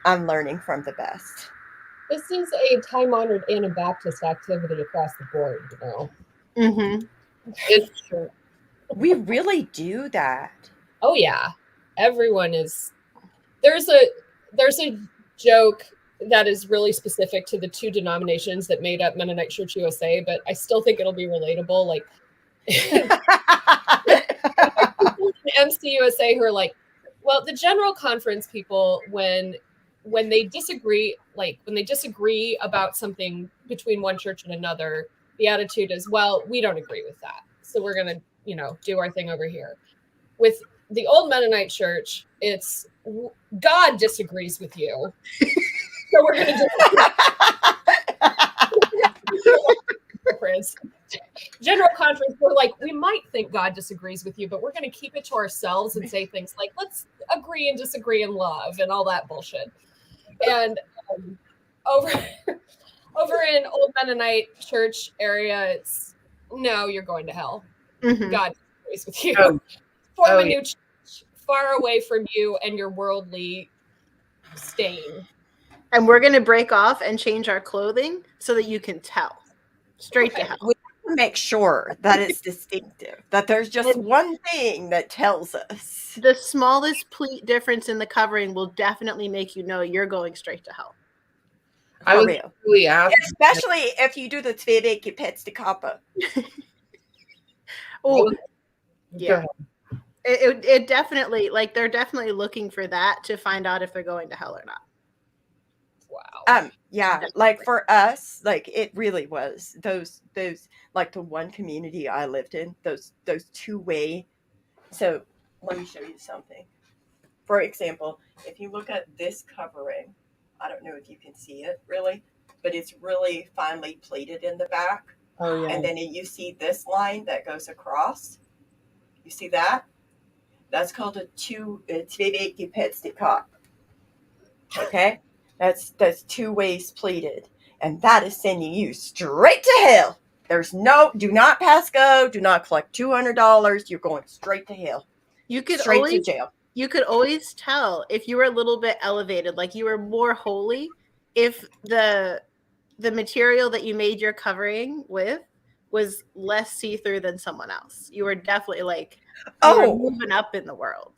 I'm learning from the best. This is a time-honored Anabaptist activity across the board, you know. Mm-hmm. It's true. We really do that. Oh yeah, everyone is. There's a joke that is really specific to the two denominations that made up Mennonite Church USA, but I still think it'll be relatable. Like MC USA, who are like, well, the General Conference people, when they disagree, like when they disagree about something between one church and another, the attitude is, well, we don't agree with that, so we're gonna, do our thing over here. With the old Mennonite Church, it's God disagrees with you, so we're gonna do General Conference, we're like, we might think God disagrees with you, but we're going to keep it to ourselves and say things like, let's agree and disagree in love and all that bullshit. And over in Old Mennonite Church area, it's, no, you're going to hell. Mm-hmm. God disagrees with you. Oh. Form a new church far away from you and your worldly stain. And we're going to break off and change our clothing so that you can tell. Straight to hell. We have to make sure that it's distinctive, that there's just one thing that tells us. The smallest pleat difference in the covering will definitely make you know you're going straight to hell. I was real. really asking. Especially if you do the Til Death kappa. Oh, yeah. Go It definitely, like, they're definitely looking for that to find out if they're going to hell or not. Wow. Yeah, like for us, like it really was those like the one community I lived in, those two-way. So let me show you something. For example, if you look at this covering, I don't know if you can see it really, but it's really finely pleated in the back. Oh yeah. And then you see this line that goes across. You see that? That's called a Til Death. Okay? That's 2 ways pleated. And that is sending you straight to hell. There's do not pass go, do not collect $200. You're going straight to hell. You could straight to jail. You could always tell if you were a little bit elevated, like you were more holy, if the material that you made your covering with was less see-through than someone else. You were definitely like, you were moving up in the world.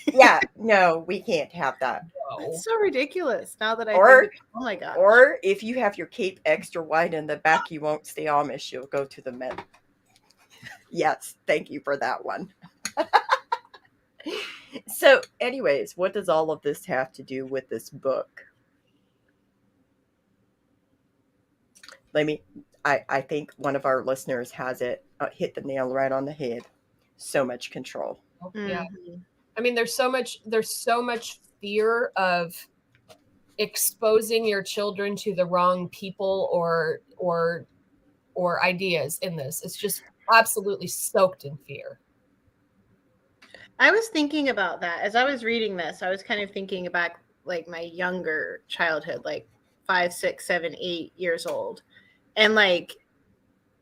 Yeah, no, we can't have that. It's so ridiculous now that I think, oh my god. Or if you have your cape extra wide in the back, you won't stay Amish, you'll go to the men. Yes, thank you for that one. So anyways, what does all of this have to do with this book? I think one of our listeners has it hit the nail right on the head. So much control. Yeah. I mean, there's so much fear of exposing your children to the wrong people or ideas in this. It's just absolutely soaked in fear. I was thinking about that as I was reading this. I was kind of thinking about like my younger childhood, like 5, 6, 7, 8 years old. And like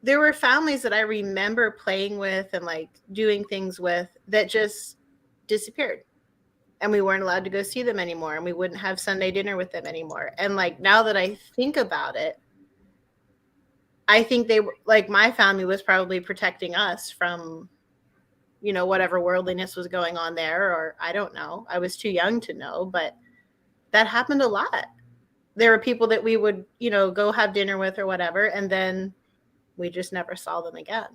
there were families that I remember playing with and like doing things with that just disappeared. And we weren't allowed to go see them anymore. And we wouldn't have Sunday dinner with them anymore. And like now that I think about it, I think they were like my family was probably protecting us from, whatever worldliness was going on there, or I don't know. I was too young to know, but that happened a lot. There were people that we would, go have dinner with or whatever, and then we just never saw them again.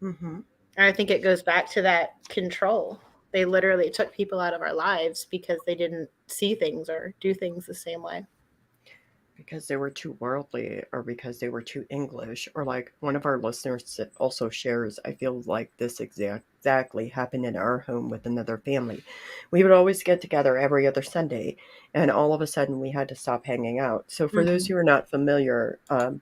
Mm-hmm. And I think it goes back to that control. They literally took people out of our lives because they didn't see things or do things the same way. Because they were too worldly, or because they were too English, or like one of our listeners also shares, I feel like this exactly happened in our home with another family. We would always get together every other Sunday, and all of a sudden we had to stop hanging out. So for those who are not familiar, I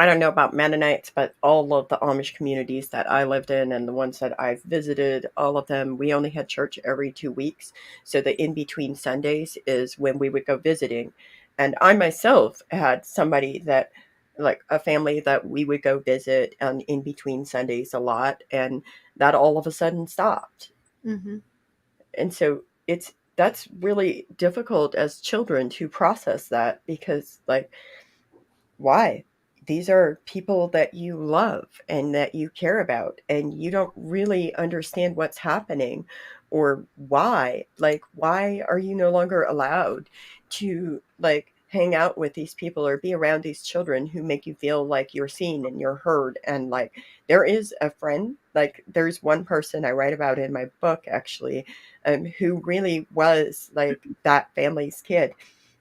don't know about Mennonites, but all of the Amish communities that I lived in and the ones that I've visited, all of them, we only had church every 2 weeks. So the in-between Sundays is when we would go visiting. And I myself had somebody that like a family that we would go visit in between Sundays a lot, and that all of a sudden stopped. Mm-hmm. And so that's really difficult as children to process that, because like, why? These are people that you love and that you care about, and you don't really understand what's happening or why. Like, why are you no longer allowed to like hang out with these people or be around these children who make you feel like you're seen and you're heard? And like, there is a friend, like, there's one person I write about in my book actually, who really was like that family's kid.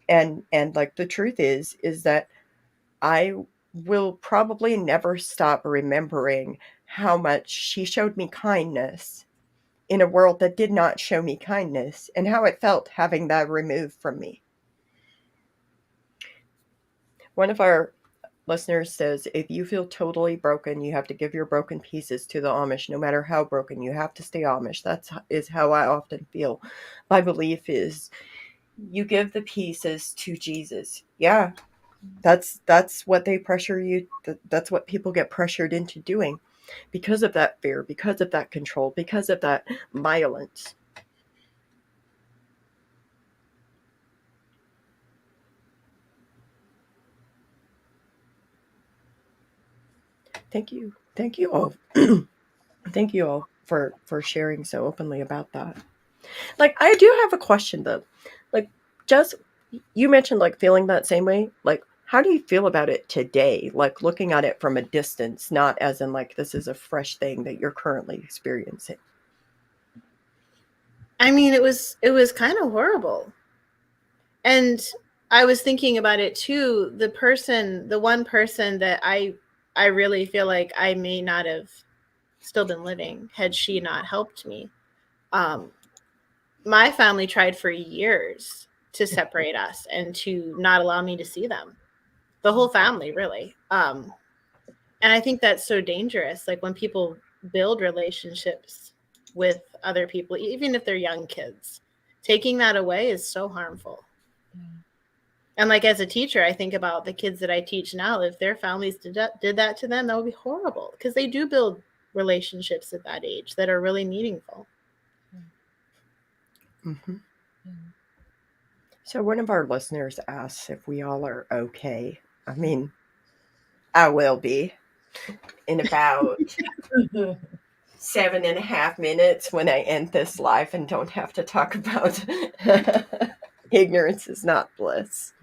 And like, the truth is that I will probably never stop remembering how much she showed me kindness in a world that did not show me kindness, and how it felt having that removed from me. One of our listeners says, if you feel totally broken, you have to give your broken pieces to the Amish. No matter how broken, you have to stay Amish. That is how I often feel. My belief is you give the pieces to Jesus. Yeah, that's what they pressure you. That's what people get pressured into doing, because of that fear, because of that control, because of that violence. Thank you all. Thank you all for sharing so openly about that. Like, I do have a question though. Like, just, you mentioned like feeling that same way. Like, how do you feel about it today? Like, looking at it from a distance, not as in like this is a fresh thing that you're currently experiencing. I mean, it was kind of horrible. And I was thinking about it too. The one person that I really feel like I may not have still been living had she not helped me. My family tried for years to separate us and to not allow me to see them. The whole family, really. And I think that's so dangerous. Like, when people build relationships with other people, even if they're young kids, taking that away is so harmful. And like, as a teacher, I think about the kids that I teach now. If their families did that to them, that would be horrible, because they do build relationships at that age that are really meaningful. Mm-hmm. So one of our listeners asks if we all are okay. I mean, I will be in about 7.5 minutes when I end this live and don't have to talk about ignorance is not bliss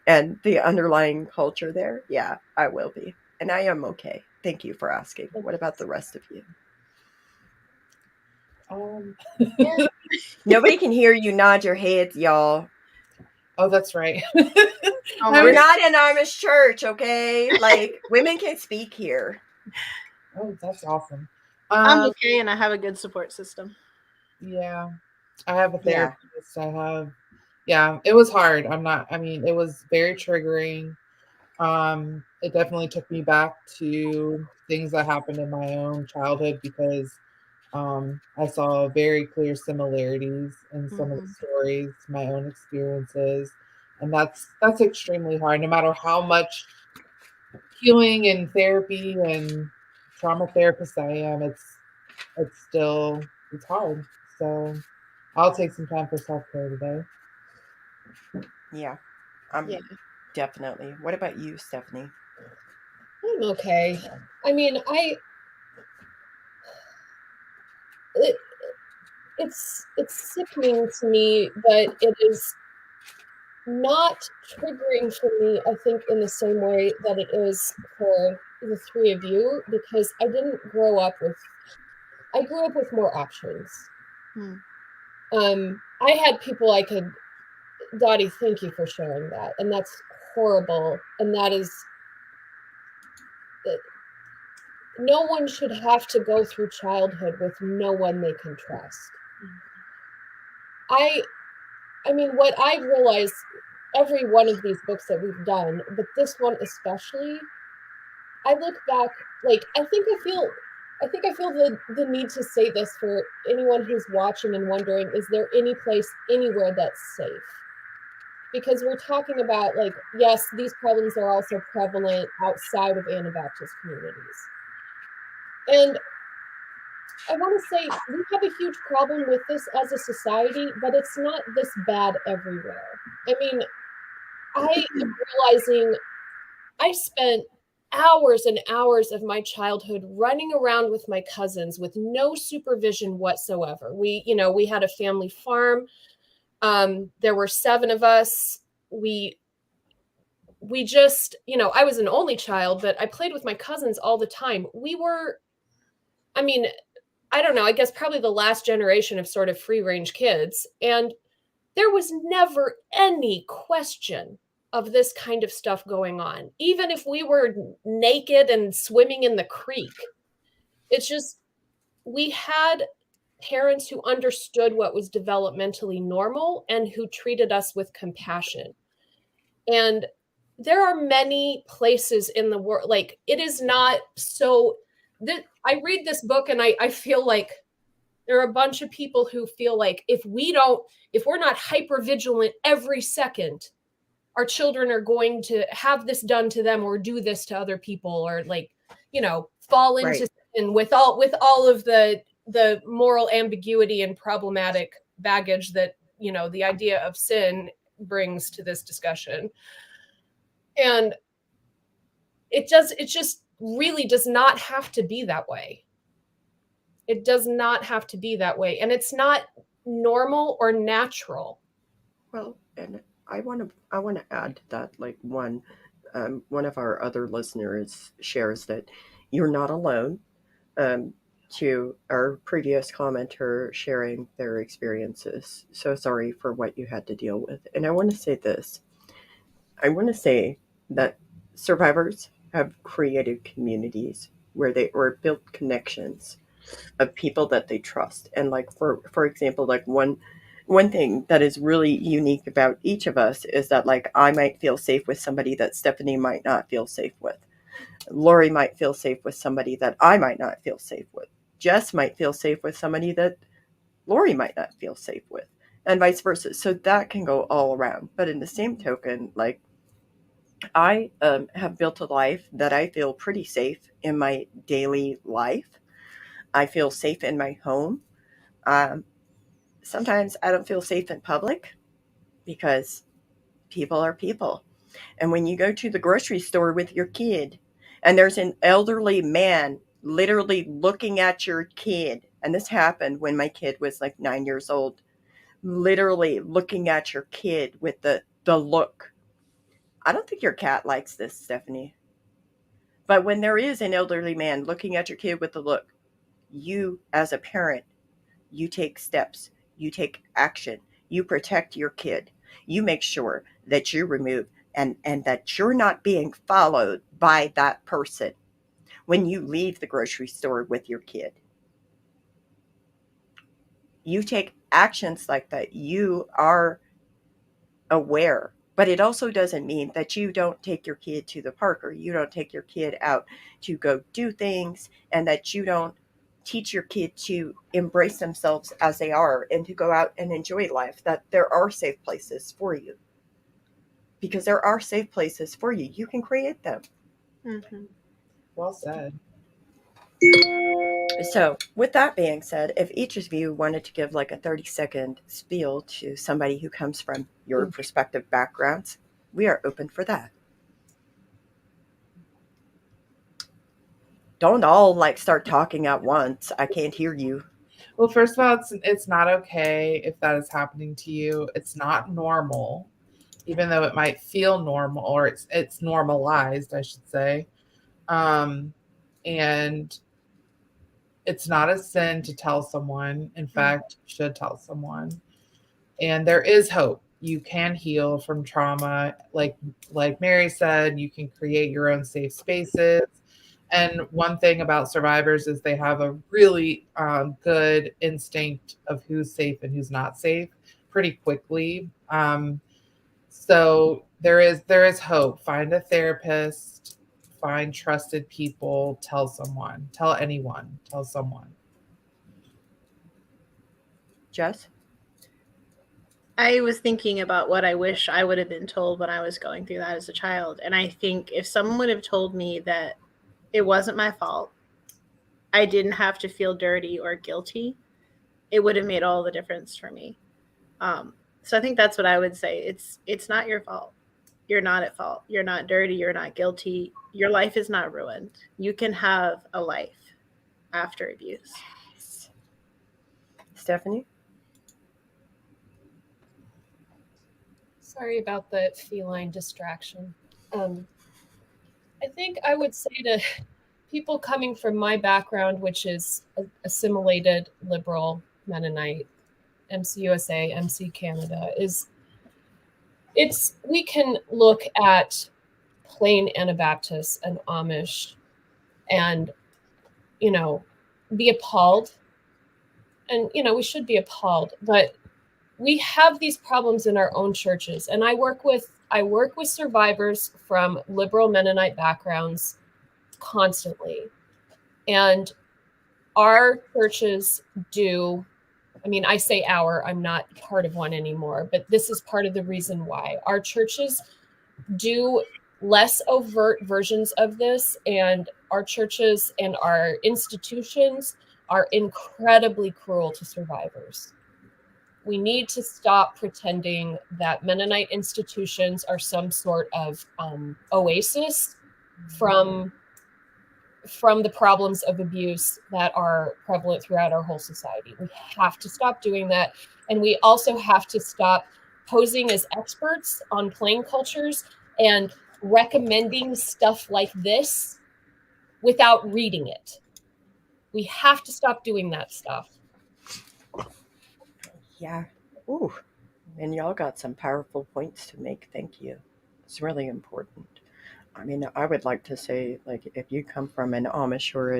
and the underlying culture there. Yeah, I will be. And I am okay. Thank you for asking. What about the rest of you? Nobody can hear you nod your heads, y'all. Oh, that's right. We're not an Amish church, okay? Like, women can speak here. Oh, that's awesome. I'm okay, and I have a good support system. Yeah, I have a therapist. Yeah, it was hard. It was very triggering. It definitely took me back to things that happened in my own childhood, because I saw very clear similarities in some of the stories, my own experiences, and that's extremely hard. No matter how much healing and therapy and trauma therapist I am, it's hard. So I'll take some time for self-care today. Yeah, definitely. What about you, Stephanie? I'm okay. I mean, it's sickening to me, but it is not triggering for me, I think, in the same way that it is for the three of you, because I grew up with more options. I had people I could, Dottie, thank you for sharing that. And that's horrible. And that is, no one should have to go through childhood with no one they can trust. I mean, what I realized, every one of these books that we've done, but this one especially, I look back, like, I think I feel the need to say this for anyone who's watching and wondering, is there any place anywhere that's safe? because we're talking about, like, yes, these problems are also prevalent outside of Anabaptist communities. And I want to say we have a huge problem with this as a society, but it's not this bad everywhere. I mean, I am realizing I spent hours and hours of my childhood running around with my cousins with no supervision whatsoever. We had a family farm. There were 7 of us. We just, I was an only child, but I played with my cousins all the time. I mean, I don't know, I guess probably the last generation of sort of free range kids. And there was never any question of this kind of stuff going on. Even if we were naked and swimming in the creek, it's just, we had parents who understood what was developmentally normal and who treated us with compassion. And there are many places in the world, like, it is not so that I read this book and I feel like there are a bunch of people who feel like if we're not hyper vigilant every second, our children are going to have this done to them or do this to other people, or, like, fall into sin with all of the moral ambiguity and problematic baggage that, the idea of sin brings to this discussion. And it just really does not have to be that way. It does not have to be that way. And it's not normal or natural. Well, and I want to add to that, like, one of our other listeners shares that you're not alone. To our previous commenter sharing their experiences. So sorry for what you had to deal with. And I want to say this. I want to say that survivors have created communities where they or built connections of people that they trust. And, like, for example, like, one thing that is really unique about each of us is that, like, I might feel safe with somebody that Stephanie might not feel safe with. Lori might feel safe with somebody that I might not feel safe with. Jess might feel safe with somebody that Lori might not feel safe with, and vice versa. So that can go all around. But in the same token, like, I have built a life that I feel pretty safe in my daily life. I feel safe in my home. Sometimes I don't feel safe in public because people are people. And when you go to the grocery store with your kid and there's an elderly man literally looking at your kid, and this happened when my kid was like 9 years old, literally looking at your kid with the look. I don't think your cat likes this, Stephanie. But when there is an elderly man looking at your kid with the look, you as a parent, you take steps, you take action, you protect your kid, you make sure that you remove and that you're not being followed by that person when you leave the grocery store with your kid. You take actions like that. You are aware. But it also doesn't mean that you don't take your kid to the park or you don't take your kid out to go do things, and that you don't teach your kid to embrace themselves as they are and to go out and enjoy life, that there are safe places for you. Because there are safe places for you. You can create them. Mm-hmm. Well said. So, with that being said, if each of you wanted to give like a 30-second spiel to somebody who comes from your respective backgrounds, we are open for that. Don't all like start talking at once. I can't hear you. Well, first of all, it's not okay if that is happening to you. It's not normal, even though it might feel normal, or it's normalized, I should say. And it's not a sin to tell someone. In fact, you should tell someone. And there is hope. You can heal from trauma. Like Mary said, you can create your own safe spaces. And one thing about survivors is they have a really good instinct of who's safe and who's not safe pretty quickly. So there is hope. Find a therapist, find trusted people, tell someone, tell anyone, tell someone. Jess? I was thinking about what I wish I would have been told when I was going through that as a child. And I think if someone would have told me that it wasn't my fault, I didn't have to feel dirty or guilty, it would have made all the difference for me. So I think that's what I would say. It's not your fault. You're not at fault. You're not dirty. You're not guilty. Your life is not ruined. You can have a life after abuse. Stephanie? Sorry about the feline distraction. I think I would say to people coming from my background, which is assimilated liberal Mennonite, MCUSA, MC Canada, we can look at plain Anabaptists and Amish and, be appalled. And, we should be appalled, but we have these problems in our own churches. And I work with survivors from liberal Mennonite backgrounds constantly. And our churches do, I say I'm not part of one anymore, but this is part of the reason why. Our churches do less overt versions of this, and our churches and our institutions are incredibly cruel to survivors. We need to stop pretending that Mennonite institutions are some sort of oasis from the problems of abuse that are prevalent throughout our whole society. We have to stop doing that. And we also have to stop posing as experts on plain cultures and recommending stuff like this without reading it. We have to stop doing that stuff. Yeah. Ooh. And y'all got some powerful points to make. Thank you. It's really important. I would like to say, like, if you come from an Amish or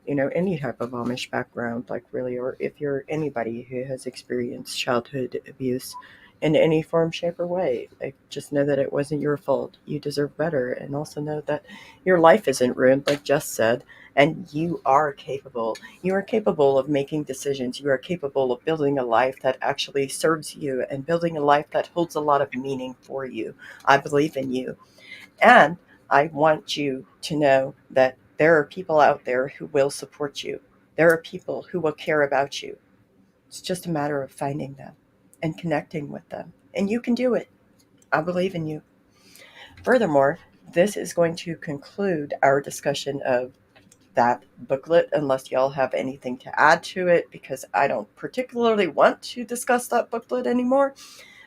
any type of Amish background, like really, or if you're anybody who has experienced childhood abuse in any form, shape, or way, like, just know that it wasn't your fault. You deserve better. And also know that your life isn't ruined, like Jess said, and you are capable. You are capable of making decisions. You are capable of building a life that actually serves you and building a life that holds a lot of meaning for you. I believe in you. And I want you to know that there are people out there who will support you. There are people who will care about you. It's just a matter of finding them and connecting with them. And you can do it. I believe in you. Furthermore, this is going to conclude our discussion of that booklet, unless y'all have anything to add to it, because I don't particularly want to discuss that booklet anymore.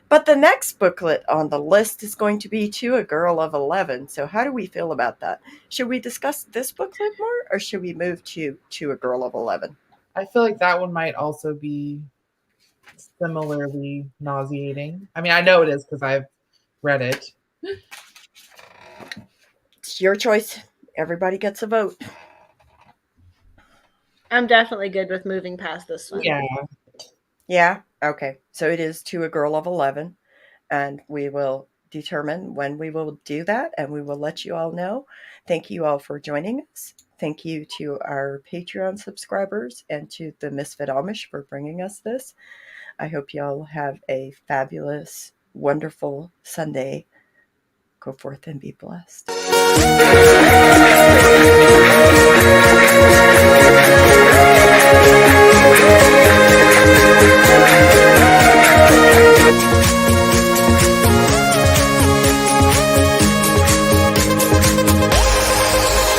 But the next booklet on the list is going to be To a Girl of 11. So how do we feel about that? Should we discuss this booklet more, or should we move to a Girl of 11? I feel like that one might also be similarly nauseating. I know it is because I've read it. It's your choice. Everybody gets a vote. I'm definitely good with moving past this one. Yeah? Okay. So it is To a Girl of 11. And we will determine when we will do that, and we will let you all know. Thank you all for joining us. Thank you to our Patreon subscribers and to the Misfit Amish for bringing us this. I hope you all have a fabulous, wonderful Sunday. Go forth and be blessed.